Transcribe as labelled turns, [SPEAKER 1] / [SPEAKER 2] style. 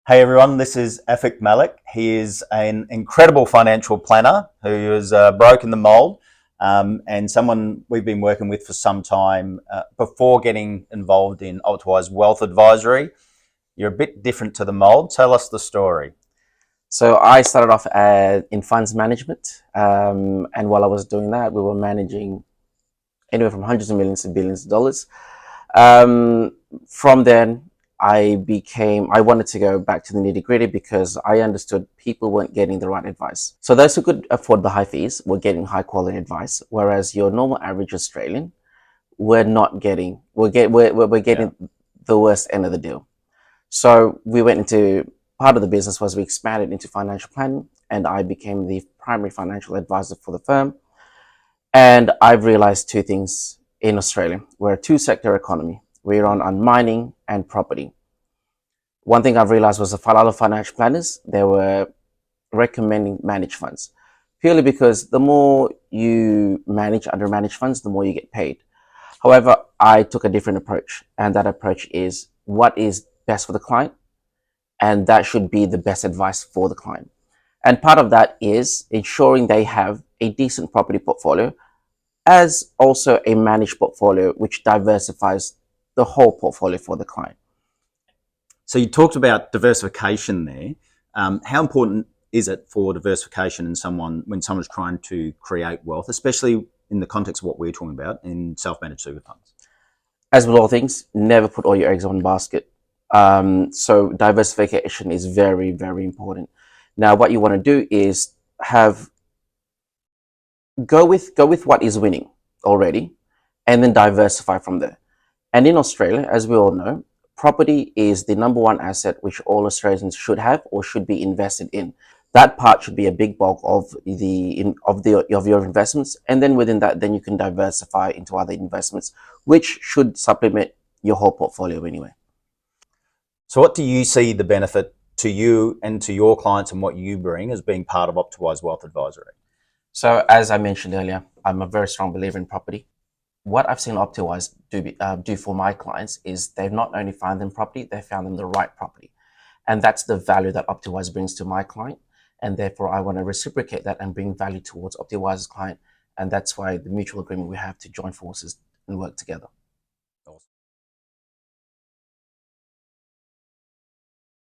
[SPEAKER 1] Hey everyone, this is Afiq Malik. He is an incredible financial planner who has broken the mold and someone we've been working with for some time before getting involved in Optiwise Wealth Advisory. You're a bit different to the mold. Tell us the story.
[SPEAKER 2] So I started off in funds management, and while I was doing that, we were managing anywhere from hundreds of millions to billions of dollars. From then, I wanted to go back to the nitty gritty because I understood people weren't getting the right advice. So those who could afford the high fees were getting high quality advice, whereas your normal average Australian were not getting, we're getting the worst end of the deal. So we went into part of the business was we expanded into financial planning, and I became the primary financial advisor for the firm. And I've realized two things in Australia. We're a two-sector economy. We run on mining and property. One thing I've realized was a lot of financial planners, they were recommending managed funds purely because the more you manage under managed funds, the more you get paid. However, I took a different approach, and that approach is what is best for the client, and that should be the best advice for the client. And part of that is ensuring they have a decent property portfolio as also a managed portfolio which diversifies the whole portfolio for the client.
[SPEAKER 1] So you talked about diversification there. How important is it for diversification when someone's trying to create wealth, especially in the context of what we're talking about in self-managed super funds?
[SPEAKER 2] As with all things, never put all your eggs in one basket. So diversification is very, very important. Now, what you want to do is go with what is winning already, and then diversify from there. And in Australia, as we all know, property is the number one asset which all Australians should have or should be invested in. That part should be a big bulk of your investments, and then within that, then you can diversify into other investments, which should supplement your whole portfolio anyway.
[SPEAKER 1] So what do you see the benefit to you and to your clients and what you bring as being part of Optiwise Wealth Advisory?
[SPEAKER 2] So as I mentioned earlier, I'm a very strong believer in property. What I've seen Optiwise do for my clients is they've not only found them property, they found them the right property. And that's the value that Optiwise brings to my client. And therefore, I want to reciprocate that and bring value towards Optiwise's client. And that's why the mutual agreement we have to join forces and work together.